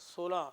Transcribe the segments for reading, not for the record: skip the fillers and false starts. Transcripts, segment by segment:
16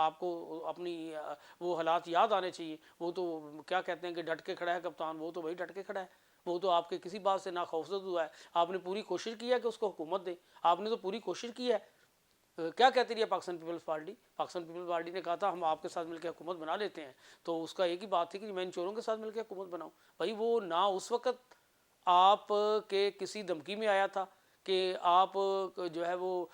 آپ کو اپنی وہ حالات یاد آنے چاہیے. وہ تو کیا کہتے ہیں کہ ڈٹ کے کھڑا ہے کپتان, وہ تو وہی ڈٹ کے کھڑا ہے, وہ تو آپ کے کسی بات سے نہ خوفزدہ ہوا ہے. آپ نے پوری کوشش کی ہے کہ اس کو حکومت دے, آپ نے تو پوری کوشش کی ہے. کیا کہتی رہی ہے پاکستان پیپلز پارٹی؟ پاکستان پیپلز پارٹی نے کہا تھا ہم آپ کے ساتھ مل کے حکومت بنا لیتے ہیں, تو اس کا ایک ہی بات تھی کہ میں ان چوروں کے ساتھ مل کے حکومت بناؤں. بھائی وہ نہ اس وقت آپ کے کسی دھمکی میں آیا تھا کہ آپ جو ہے وہ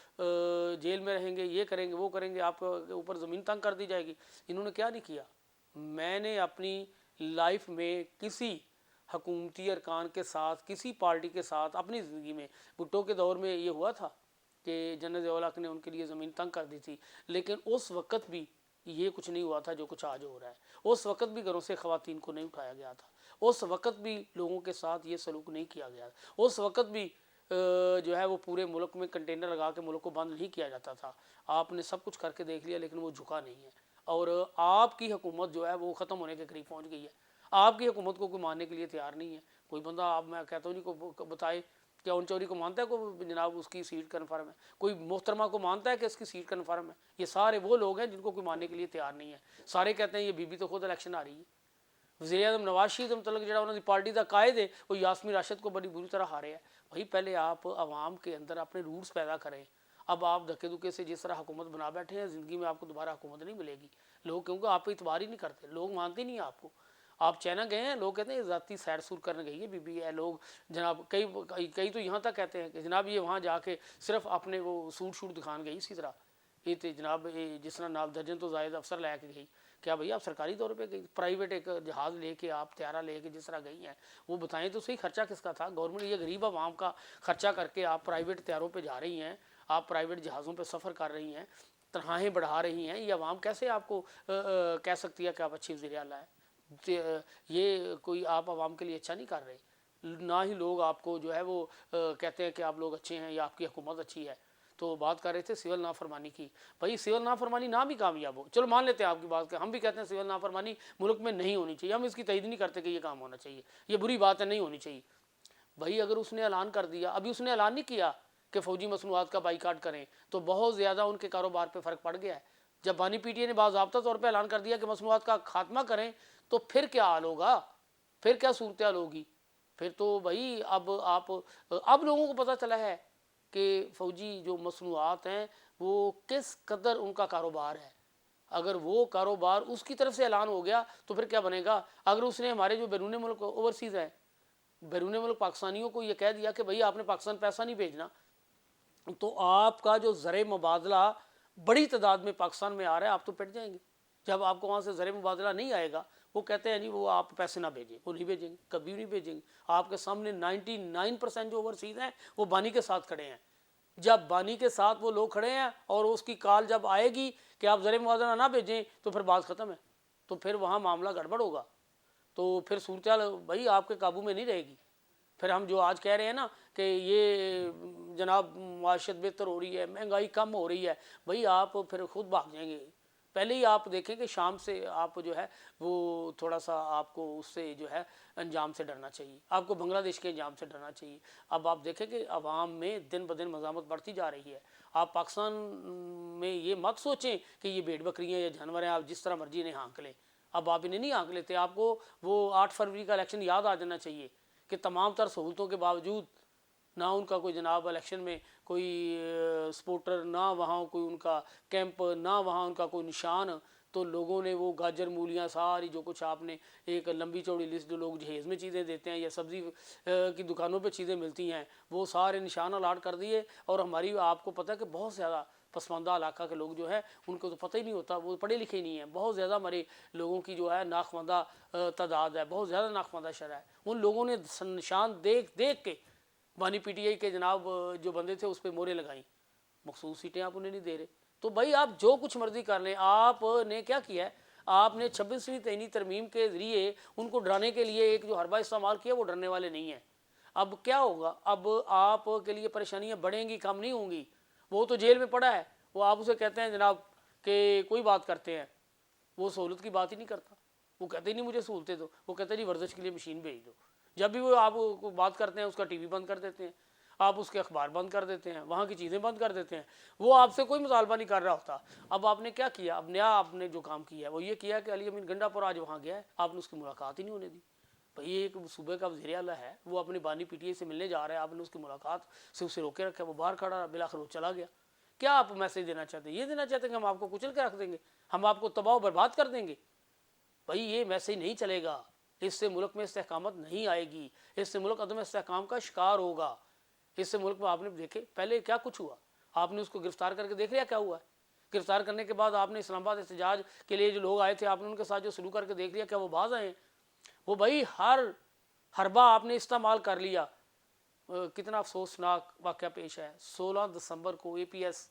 جیل میں رہیں گے, یہ کریں گے, وہ کریں گے, آپ کے اوپر زمین تنگ کر دی جائے گی. انہوں نے کیا نہیں کیا. میں نے اپنی لائف میں کسی حکومتی ارکان کے ساتھ, کسی پارٹی کے ساتھ اپنی زندگی میں, بھٹو کے دور میں یہ ہوا تھا کہ جنرل ضیاء الحق نے ان کے لیے زمین تنگ کر دی تھی, لیکن اس وقت بھی یہ کچھ نہیں ہوا تھا جو کچھ آج ہو رہا ہے. اس وقت بھی گھروں سے خواتین کو نہیں اٹھایا گیا تھا, اس وقت بھی لوگوں کے ساتھ یہ سلوک نہیں کیا گیا, اس وقت بھی جو ہے وہ پورے ملک میں کنٹینر لگا کے ملک کو بند نہیں کیا جاتا تھا. آپ نے سب کچھ کر کے دیکھ لیا لیکن وہ جھکا نہیں ہے, اور آپ کی حکومت جو ہے وہ ختم ہونے کے قریب پہنچ گئی ہے. آپ کی حکومت کو کوئی ماننے کے لیے تیار نہیں ہے. کوئی بندہ, آپ میں کہتا ہوں نہیں کو بتائے کیا ان چوری کو مانتا ہے کوئی جناب اس کی سیٹ کنفرم ہے؟ کوئی محترمہ کو مانتا ہے کہ اس کی سیٹ کنفرم ہے؟ یہ سارے وہ لوگ ہیں جن کو کوئی ماننے کے لیے تیار نہیں ہے. سارے کہتے ہیں یہ بی بی تو خود الیکشن آ رہی ہے. وزیر اعظم نواز شریف متعلق جڑا انہوں نے پارٹی کا قائد ہے وہ یاسمین راشد کو بڑی بری طرح ہارے ہے. بھائی پہلے آپ عوام کے اندر اپنے روٹس پیدا کریں. اب آپ دھکے دھکے سے جس طرح حکومت بنا بیٹھے ہیں, زندگی میں آپ کو دوبارہ حکومت نہیں ملے گی. لوگ کیونکہ آپ پہ اعتبار ہی نہیں کرتے, لوگ مانتے نہیں آپ کو. آپ چائنا گئے ہیں, لوگ کہتے ہیں ذاتی سیر سور کرنے گئی ہے بی بی ہے. لوگ جناب کئی تو یہاں تک کہتے ہیں کہ جناب یہ وہاں جا کے صرف اپنے وہ سوٹ شوٹ دکھان گئی. اسی طرح یہ تو جناب جس طرح ناب درجن تو زائد افسر لے کے گئی. کیا بھئی آپ سرکاری طور پہ گئی؟ پرائیویٹ ایک جہاز لے کے, آپ طیارہ لے کے جس طرح گئی ہیں, وہ بتائیں تو صحیح خرچہ کس کا تھا؟ گورنمنٹ یہ غریب عوام کا خرچہ کر کے آپ پرائیویٹ طیاروں پہ جا رہی ہیں, آپ پرائیویٹ جہازوں پہ سفر کر رہی ہیں, تنخواہیں بڑھا رہی ہیں. یہ عوام کیسے آپ کو کہہ سکتی ہے کہ آپ اچھی وزیر اعلیٰ ہیں؟ یہ کوئی آپ عوام کے لیے اچھا نہیں کر رہے. نہ ہی لوگ آپ کو جو ہے وہ کہتے ہیں کہ آپ لوگ اچھے ہیں یا آپ کی حکومت اچھی ہے. تو بات کر رہے تھے سول نافرمانی کی. بھائی سول نافرمانی نہ بھی کامیاب ہو, چلو مان لیتے ہیں آپ کی بات کہ ہم بھی کہتے ہیں سول نافرمانی ملک میں نہیں ہونی چاہیے, ہم اس کی تائید نہیں کرتے کہ یہ کام ہونا چاہیے, یہ بری بات ہے, نہیں ہونی چاہیے. بھائی اگر اس نے اعلان کر دیا, ابھی اس نے اعلان نہیں کیا کہ فوجی مصنوعات کا بائیکاٹ کریں, تو بہت زیادہ ان کے کاروبار پہ فرق پڑ گیا ہے. جب بانی پی ٹی اے نے باضابطہ طور پہ اعلان کر دیا کہ مصنوعات کا خاتمہ کریں, تو پھر کیا حال ہوگا, پھر کیا صورتحال ہوگی؟ پھر تو بھائی اب لوگوں کو پتہ چلا ہے کہ فوجی جو مصنوعات ہیں وہ کس قدر ان کا کاروبار ہے. اگر وہ کاروبار اس کی طرف سے اعلان ہو گیا تو پھر کیا بنے گا؟ اگر اس نے ہمارے جو بیرون ملک اوورسیز ہیں, بیرون ملک پاکستانیوں کو یہ کہہ دیا کہ بھئی آپ نے پاکستان پیسہ نہیں بھیجنا, تو آپ کا جو زر مبادلہ بڑی تعداد میں پاکستان میں آ رہا ہے, آپ تو پٹ جائیں گے. جب آپ کو وہاں سے زر مبادلہ نہیں آئے گا, وہ کہتے ہیں نہیں وہ آپ پیسے نہ بھیجیں, وہ نہیں بھیجیں گے, کبھی نہیں بھیجیں گے. آپ کے سامنے 99% جو اوورسیز ہیں وہ بانی کے ساتھ کھڑے ہیں. جب بانی کے ساتھ وہ لوگ کھڑے ہیں اور اس کی کال جب آئے گی کہ آپ زر موازنہ نہ بھیجیں, تو پھر بات ختم ہے, تو پھر وہاں معاملہ گڑبڑ ہوگا. تو پھر صورتحال بھائی آپ کے قابو میں نہیں رہے گی. پھر ہم جو آج کہہ رہے ہیں نا کہ یہ جناب معاشیت بہتر ہو رہی ہے, مہنگائی کم ہو رہی ہے, بھئی آپ پھر خود بھاگ جائیں گے. پہلے ہی آپ دیکھیں کہ شام سے آپ جو ہے وہ تھوڑا سا آپ کو اس سے جو ہے انجام سے ڈرنا چاہیے, آپ کو بنگلہ دیش کے انجام سے ڈرنا چاہیے. اب آپ دیکھیں کہ عوام میں دن بدن مزاحمت بڑھتی جا رہی ہے. آپ پاکستان میں یہ مت سوچیں کہ یہ بھیڑ بکریاں یا جانور ہیں, آپ جس طرح مرضی انہیں ہانک لیں. اب آپ انہیں نہیں ہانک لیتے. آپ کو وہ 8 فروری کا الیکشن یاد آ جانا چاہیے کہ تمام تر سہولتوں کے باوجود نہ ان کا کوئی جناب الیکشن میں کوئی سپورٹر, نہ وہاں کوئی ان کا کیمپ, نہ وہاں ان کا کوئی نشان, تو لوگوں نے وہ گاجر مولیاں ساری جو کچھ آپ نے ایک لمبی چوڑی لسٹ جو لوگ جہیز میں چیزیں دیتے ہیں یا سبزی کی دکانوں پہ چیزیں ملتی ہیں, وہ سارے نشان الاٹ کر دیے. اور ہماری آپ کو پتہ ہے کہ بہت زیادہ پسماندہ علاقہ کے لوگ جو ہے ان کو تو پتہ ہی نہیں ہوتا, وہ پڑھے لکھے نہیں ہیں. بہت زیادہ ہمارے لوگوں کی جو ہے ناخواندہ تعداد ہے, بہت زیادہ ناخواندہ شرح ہے. ان لوگوں نے نشان دیکھ دیکھ کے بانی پی ٹی آئی کے جناب جو بندے تھے اس پہ مورے لگائیں, مخصوص سیٹیں آپ انہیں نہیں دے رہے. تو بھائی آپ جو کچھ مرضی کر لیں. آپ نے کیا کیا ہے, آپ نے 26ویں تئینی ترمیم کے ذریعے ان کو ڈرانے کے لیے ایک جو حربہ استعمال کیا, وہ ڈرنے والے نہیں ہیں. اب کیا ہوگا, اب آپ کے لیے پریشانیاں بڑھیں گی, کم نہیں ہوں گی. وہ تو جیل میں پڑا ہے, وہ آپ اسے کہتے ہیں جناب کہ کوئی بات کرتے ہیں, وہ سہولت کی بات ہی نہیں کرتا. وہ کہتے ہی نہیں مجھے سہولتیں دو, وہ کہتے ہیں جی ورزش کے لیے مشین بھیج دو. جب بھی وہ آپ کو بات کرتے ہیں اس کا ٹی وی بند کر دیتے ہیں. آپ اس کے اخبار بند کر دیتے ہیں، وہاں کی چیزیں بند کر دیتے ہیں، وہ آپ سے کوئی مطالبہ نہیں کر رہا ہوتا۔ اب آپ نے کیا کیا؟ اب نیا آپ نے جو کام کیا ہے وہ یہ کیا کہ علی امین گنڈا پور آج وہاں گیا ہے، آپ نے اس کی ملاقات ہی نہیں ہونے دی۔ بھئی ایک صوبے کا وزیر اعلیٰ ہے، وہ اپنی بانی پی ٹی آئی سے ملنے جا رہا ہے، آپ نے اس کی ملاقات سے اسے روکے رکھا، وہ باہر کھڑا رہا، بالآخر وہ چلا گیا۔ کیا آپ میسج دینا چاہتے ہیں؟ یہ دینا چاہتے ہیں کہ ہم آپ کو کچل کے رکھ دیں گے، ہم آپ کو تباہ و برباد کر دیں گے؟ بھائی یہ میسج نہیں چلے گا، اس سے ملک میں استحکامت نہیں آئے گی، اس سے ملک عدم استحکام کا شکار ہوگا۔ اس سے ملک میں آپ نے دیکھے پہلے کیا کچھ ہوا، آپ نے اس کو گرفتار کر کے دیکھ لیا کیا ہوا ہے؟ گرفتار کرنے کے بعد آپ نے اسلام آباد احتجاج کے لیے جو لوگ آئے تھے، آپ نے ان کے ساتھ جو سلوک کر کے دیکھ لیا کیا وہ باز آئے ہیں؟ وہ بھائی ہر حربہ آپ نے استعمال کر لیا۔ کتنا افسوسناک واقعہ پیش ہے 16 دسمبر کو اے پی ایس،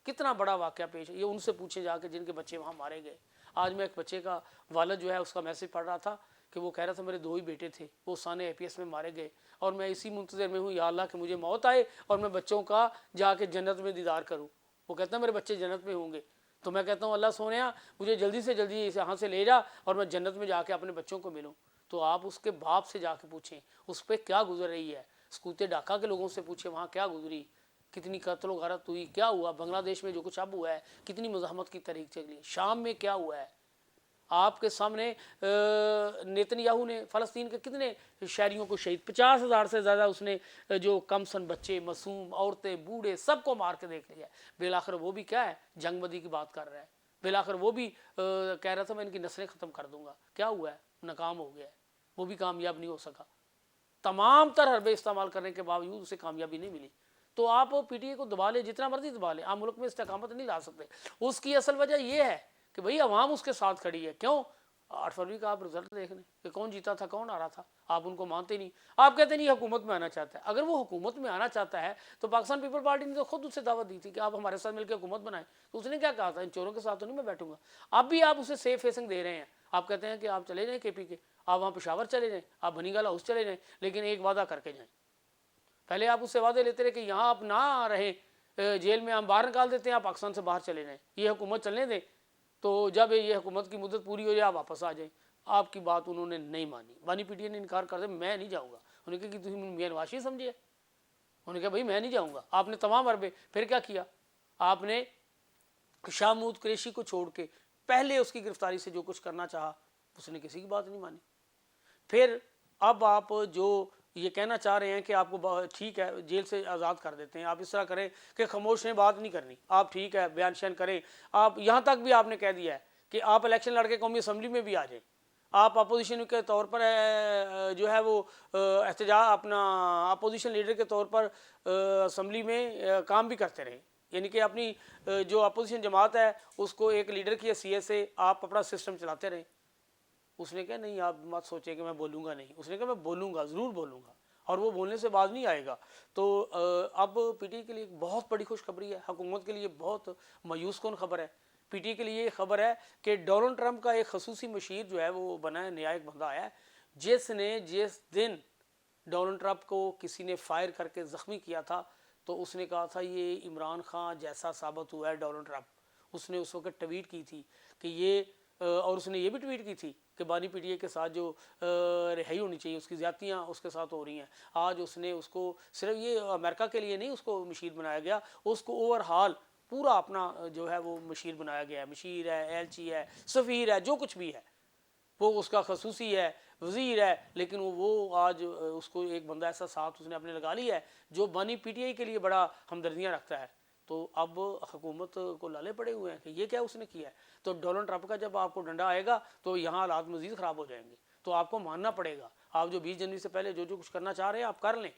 کتنا بڑا واقعہ پیش ہے، یہ ان سے پوچھیں جا کے جن کے بچے وہاں مارے گئے۔ آج میں ایک بچے کا والد جو ہے اس کا میسج پڑھ رہا تھا کہ وہ کہہ رہا تھا میرے 2 ہی بیٹے تھے، وہ سانے اے پی ایس میں مارے گئے، اور میں اسی منتظر میں ہوں یا اللہ کہ مجھے موت آئے اور میں بچوں کا جا کے جنت میں دیدار کروں۔ وہ کہتا ہے میرے بچے جنت میں ہوں گے، تو میں کہتا ہوں اللہ سونیا مجھے جلدی سے جلدی یہاں سے لے جا اور میں جنت میں جا کے اپنے بچوں کو ملوں۔ تو آپ اس کے باپ سے جا کے پوچھیں اس پہ کیا گزر رہی ہے، سکوتے ڈھاکہ کے لوگوں سے پوچھیں وہاں کیا گزری، کتنی قتل و غارت ہوئی، کیا ہوا بنگلہ دیش میں جو کچھ اب ہوا ہے، کتنی مزاحمت کی تحریک چلی، شام میں کیا ہوا ہے آپ کے سامنے۔ نیتن یاہو نے فلسطین کے کتنے شہریوں کو شہید، 50,000 سے زیادہ اس نے جو کم سن بچے، معصوم عورتیں، بوڑھے سب کو مار کے دیکھ لیا ہے۔ بالآخر وہ بھی کیا ہے جنگ بدی کی بات کر رہا ہے، بالآخر وہ بھی کہہ رہا تھا میں ان کی نسلیں ختم کر دوں گا، کیا ہوا ہے ناکام ہو گیا ہے، وہ بھی کامیاب نہیں ہو سکا۔ تمام تر حربے استعمال کرنے کے باوجود اسے کامیابی نہیں ملی۔ تو آپ پی ٹی اے کو دبا لیں جتنا مرضی دبا لیں، آپ ملک میں استحکامت نہیں لا سکتے۔ اس کی اصل وجہ یہ ہے کہ بھئی عوام اس کے ساتھ کھڑی ہے۔ کیوں؟ 8 فروری کا آپ رزلٹ دیکھ لیں کہ کون جیتا تھا کون آ رہا تھا، آپ ان کو مانتے نہیں، آپ کہتے نہیں حکومت میں آنا چاہتا ہے۔ اگر وہ حکومت میں آنا چاہتا ہے تو پاکستان پیپل پارٹی نے تو خود اسے دعوت دی تھی کہ آپ ہمارے ساتھ مل کے حکومت بنائیں، تو اس نے کیا کہا تھا ان چوروں کے ساتھ تو نہیں میں بیٹھوں گا۔ اب بھی آپ اسے سیف فیسنگ دے رہے ہیں، آپ کہتے ہیں کہ آپ چلے جائیں کے پی کے، آپ وہاں پشاور چلے جائیں، آپ بنی گالہ ہاؤس چلے جائیں، لیکن ایک وعدہ کر کے جائیں۔ پہلے آپ اس سے وعدے لیتے رہے کہ یہاں آپ نہ رہیں، جیل میں ہم باہر نکال دیتے ہیں، آپ پاکستان سے باہر چلے جائیں، یہ حکومت چلنے دیں، تو جب یہ حکومت کی مدت پوری ہو جائے آپ واپس آ جائیں۔ آپ کی بات انہوں نے نہیں مانی، بانی پی ٹی اے نے انکار کر دیا میں نہیں جاؤں گا۔ انہوں نے کہا کہ تم میاں نواز شریف سمجھے، انہوں نے کہا بھائی میں نہیں جاؤں گا۔ آپ نے تمام حربے پھر کیا کیا، آپ نے شاہ محمود قریشی کو چھوڑ کے پہلے اس کی گرفتاری سے جو کچھ کرنا چاہا اس نے کسی کی بات نہیں مانی۔ پھر اب آپ جو یہ کہنا چاہ رہے ہیں کہ آپ کو ٹھیک ہے جیل سے آزاد کر دیتے ہیں، آپ اس طرح کریں کہ خاموش نے بات نہیں کرنی، آپ ٹھیک ہے بیان شیان کریں، آپ یہاں تک بھی آپ نے کہہ دیا ہے کہ آپ الیکشن لڑ کے قومی اسمبلی میں بھی آ جائیں، آپ اپوزیشن کے طور پر جو ہے وہ احتجاج اپنا اپوزیشن لیڈر کے طور پر اسمبلی میں کام بھی کرتے رہیں، یعنی کہ اپنی جو اپوزیشن جماعت ہے اس کو ایک لیڈر کی حیثیت سے آپ اپنا سسٹم چلاتے رہیں۔ اس نے کہا نہیں آپ مت سوچیں کہ میں بولوں گا نہیں، اس نے کہا میں بولوں گا ضرور بولوں گا، اور وہ بولنے سے باز نہیں آئے گا۔ تو اب پی ٹی اے کے لیے ایک بہت بڑی خوشخبری ہے، حکومت کے لیے بہت مایوس کن خبر ہے۔ پی ٹی اے کے لیے یہ خبر ہے کہ ڈونلڈ ٹرمپ کا ایک خصوصی مشیر جو ہے وہ بنا ہے، نیا ایک بندہ آیا ہے، جس دن ڈونلڈ ٹرمپ کو کسی نے فائر کر کے زخمی کیا تھا تو اس نے کہا تھا یہ عمران خان جیسا ثابت ہوا ہے ڈونلڈ ٹرمپ۔ اس نے اس وقت ٹویٹ کی تھی کہ یہ اور اس نے یہ بھی ٹویٹ کی تھی کہ بانی پی ٹی اے کے ساتھ جو رہائی ہونی چاہیے، اس کی زیادتیاں اس کے ساتھ ہو رہی ہیں۔ آج اس نے اس کو صرف یہ امریکہ کے لیے نہیں اس کو مشیر بنایا گیا، اس کو اوور ہال پورا اپنا جو ہے وہ مشیر بنایا گیا ہے، مشیر ہے، ایلچی ہے، سفیر ہے، جو کچھ بھی ہے وہ اس کا خصوصی ہے، وزیر ہے، لیکن وہ آج اس کو ایک بندہ ایسا ساتھ اس نے اپنے لگا لیا ہے جو بانی پی ٹی آئی کے لیے بڑا ہمدردیاں رکھتا ہے۔ تو اب حکومت کو لالے پڑے ہوئے ہیں کہ یہ کیا اس نے کیا ہے۔ تو ڈونلڈ ٹرمپ کا جب آپ کو ڈنڈا آئے گا تو یہاں حالات مزید خراب ہو جائیں گے، تو آپ کو ماننا پڑے گا۔ آپ جو 20 جنوری سے پہلے جو کچھ کرنا چاہ رہے ہیں آپ کر لیں۔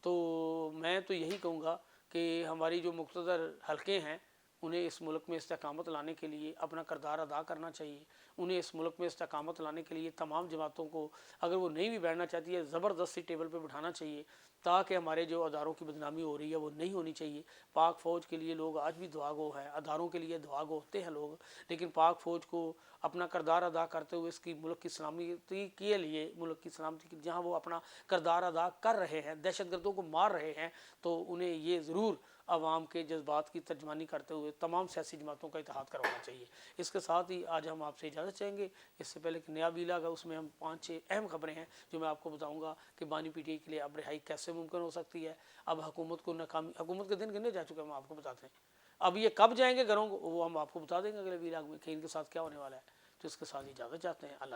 تو میں تو یہی کہوں گا کہ ہماری جو مقتدر حلقے ہیں انہیں اس ملک میں استحکامت لانے کے لیے اپنا کردار ادا کرنا چاہیے، انہیں اس ملک میں استحکامت لانے کے لیے تمام جماعتوں کو اگر وہ نہیں بھی بیٹھنا چاہتی ہے زبردستی ٹیبل پہ بٹھانا چاہیے، تاکہ ہمارے جو اداروں کی بدنامی ہو رہی ہے وہ نہیں ہونی چاہیے۔ پاک فوج کے لیے لوگ آج بھی دعا گو ہے، اداروں کے لیے دعا گو ہوتے ہیں لوگ، لیکن پاک فوج کو اپنا کردار ادا کرتے ہوئے اس کی ملک کی سلامتی کے لیے، ملک کی سلامتی کی جہاں وہ اپنا کردار ادا کر رہے ہیں، دہشت گردوں کو مار رہے ہیں، تو انہیں یہ ضرور عوام کے جذبات کی ترجمانی کرتے ہوئے تمام سیاسی جماعتوں کا اتحاد کروانا چاہیے۔ اس کے ساتھ ہی آج ہم آپ سے اجازت چاہیں گے۔ اس سے پہلے کہ نیا بیلا گا، اس میں ہم 5-6 اہم خبریں ہیں جو میں آپ کو بتاؤں گا کہ بانی پی ٹی آئی کے لیے اب رہائی کیسے ممکن ہو سکتی ہے۔ اب حکومت کو ناکامی، حکومت کے دن گنے جا چکے ہیں، ہم آپ کو بتاتے ہیں۔ اب یہ کب جائیں گے گھروں کو وہ ہم آپ کو بتا دیں گے اگلے ویلاگ میں کہ ان کے ساتھ کیا ہونے والا ہے۔ تو اس کے ساتھ اجازت چاہتے ہیں۔ اللہ